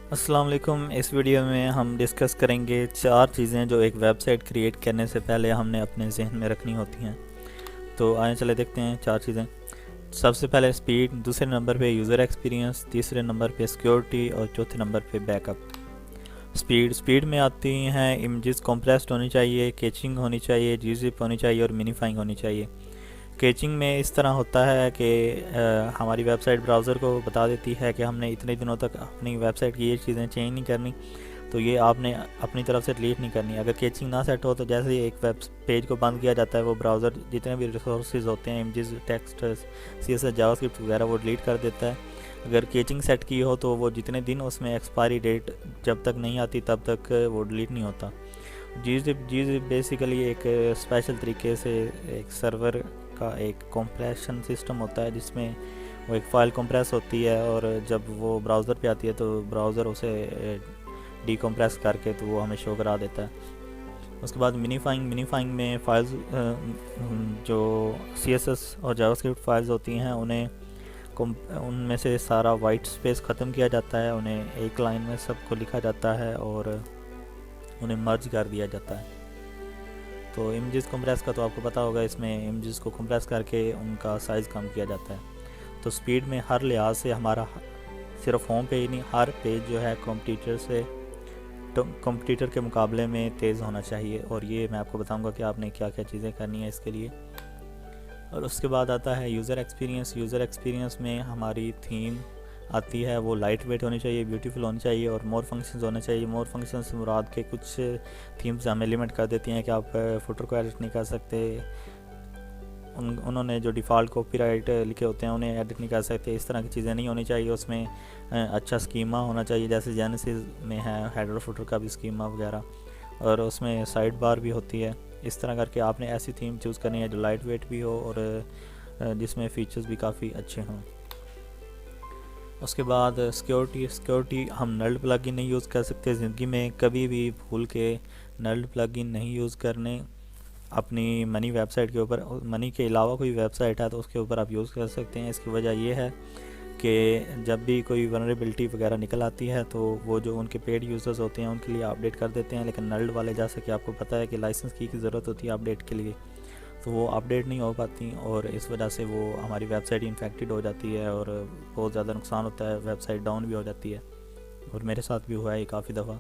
अस्सलाम वालेकुम। इस वीडियो में हम डिस्कस करेंगे 4 चीज़ें जो एक वेबसाइट क्रिएट करने से पहले हमने अपने जहन में रखनी होती हैं। तो आइए चले देखते हैं 4 चीज़ें। सबसे पहले स्पीड, दूसरे नंबर पे यूज़र एक्सपीरियंस, तीसरे नंबर पे सिक्योरिटी और चौथे नंबर पे बैकअप। स्पीड में आती हैं इमेजेस कंप्रेस्ड होनी चाहिए, कैचिंग होनी चाहिए, gzip होनी चाहिए और मिनीफाइंग होनी चाहिए। कैचिंग में इस तरह होता है कि हमारी वेबसाइट ब्राउज़र को बता देती है कि हमने इतने दिनों तक अपनी वेबसाइट की ये चीज़ें चेंज नहीं करनी, तो ये आपने अपनी तरफ से डिलीट नहीं करनी। अगर कैचिंग ना सेट हो तो जैसे ही एक वेब पेज को बंद किया जाता है, वो ब्राउज़र जितने भी रिसोर्सेज होते हैं, इमेजेस, टेक्स्ट, CSS, जावास्क्रिप्ट वगैरह, वो डिलीट कर देता है। अगर कैचिंग सेट की हो तो वो जितने दिन उसमें एक्सपायरी डेट जब तक नहीं आती तब तक वो डिलीट नहीं होता। gzip बेसिकली एक स्पेशल तरीके से एक सर्वर का एक कंप्रेशन सिस्टम होता है, जिसमें वो एक फ़ाइल कंप्रेस होती है और जब वो ब्राउज़र पे आती है तो ब्राउज़र उसे डीकम्प्रेस करके तो वो हमें शो करा देता है। उसके बाद मिनीफाइंग में फाइल्स जो CSS और जावास्क्रिप्ट फाइल्स होती हैं उनमें से सारा वाइट स्पेस ख़त्म किया जाता है, उन्हें एक लाइन में सबको लिखा जाता है और उन्हें मर्ज कर दिया जाता है। तो इमेजेस कंप्रेस का तो आपको पता होगा, इसमें इमेजेस को कंप्रेस करके उनका साइज़ कम किया जाता है। तो स्पीड में हर लिहाज से हमारा सिर्फ होम पेज नहीं, हर पेज जो है कंपटीटर के मुकाबले में तेज़ होना चाहिए, और ये मैं आपको बताऊंगा कि आपने क्या क्या चीज़ें करनी है इसके लिए। और उसके बाद आता है यूज़र एक्सपीरियंस में हमारी थीम आती है, वो लाइट वेट होनी चाहिए, ब्यूटीफुल होनी चाहिए और मोर फंक्शंस होने चाहिए। मोर फंक्शंस मुराद के कुछ थीम्स हमें लिमिट कर देती हैं कि आप फुटर को एडिट नहीं कर सकते, उन्होंने जो डिफ़ॉल्ट कॉपीराइट लिखे होते हैं उन्हें एडिट नहीं कर सकते। इस तरह की चीज़ें नहीं होनी चाहिए। उसमें अच्छा स्कीमा होना चाहिए, जैसे जेनेसिस में है हेडर फुटर का भी स्कीमा वगैरह, और उसमें साइड बार भी होती है। इस तरह करके आपने ऐसी थीम चूज़ करनी है जो लाइट वेट भी हो और जिसमें फ़ीचर्स भी काफ़ी अच्छे हों। उसके बाद सिक्योरिटी, हम नल्ड प्लगइन नहीं यूज़ कर सकते ज़िंदगी में कभी भी। भूल के नल्ड प्लगइन नहीं यूज़ करने। अपनी मनी वेबसाइट के ऊपर, मनी के अलावा कोई वेबसाइट है तो उसके ऊपर आप यूज़ कर सकते हैं। इसकी वजह यह है कि जब भी कोई वनरेबिलिटी वगैरह निकल आती है तो वो जो उनके पेड यूज़र्स होते हैं उनके लिए अपडेट कर देते हैं, लेकिन नल्ड वाले जैसा कि आपको पता है कि लाइसेंस की ज़रूरत होती है अपडेट के लिए, तो वो अपडेट नहीं हो पाती और इस वजह से वो हमारी वेबसाइट इन्फेक्टेड हो जाती है और बहुत ज़्यादा नुकसान होता है, वेबसाइट डाउन भी हो जाती है। और मेरे साथ भी हुआ है काफ़ी दफ़ा।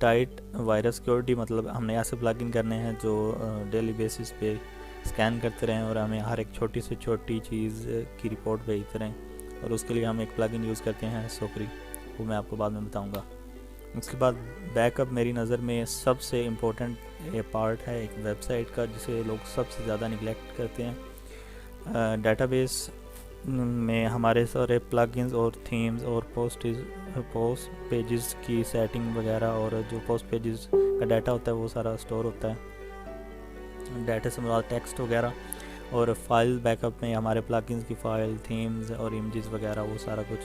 टाइट वायरस सिक्योरिटी, मतलब हमने ऐसे प्लगइन करने हैं जो डेली बेसिस पे स्कैन करते रहें और हमें हर एक छोटी से छोटी चीज़ की रिपोर्ट भेजते रहें, और उसके लिए हम एक प्लगइन यूज़ करते हैं सोकरी, वो मैं आपको बाद में बताऊंगा। उसके बाद बैकअप मेरी नज़र में सबसे इम्पोर्टेंट पार्ट है एक वेबसाइट का, जिसे लोग सबसे ज़्यादा निगलेक्ट करते हैं। डेटाबेस में हमारे सारे प्लगइन्स और थीम्स और पोस्ट पेजेस की सेटिंग वगैरह, और जो पोस्ट पेजेस का डाटा होता है वो सारा स्टोर होता है। डाटा से मुराद टेक्स्ट वगैरह, और फाइल बैकअप में हमारे प्लगइन्स की फ़ाइल, थीम्स और इमेजेस वगैरह, वो सारा कुछ।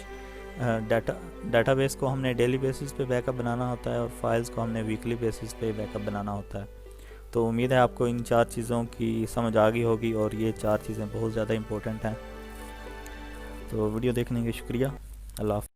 डाटाबेस को हमने डेली बेसिस पे बैकअप बनाना होता है और फाइल्स को हमने वीकली बेसिस पे बैकअप बनाना होता है। तो उम्मीद है आपको इन 4 चीज़ों की समझ आ गई होगी, और ये 4 चीज़ें बहुत ज़्यादा इम्पोर्टेंट हैं। तो वीडियो देखने के शुक्रिया। अल्लाह।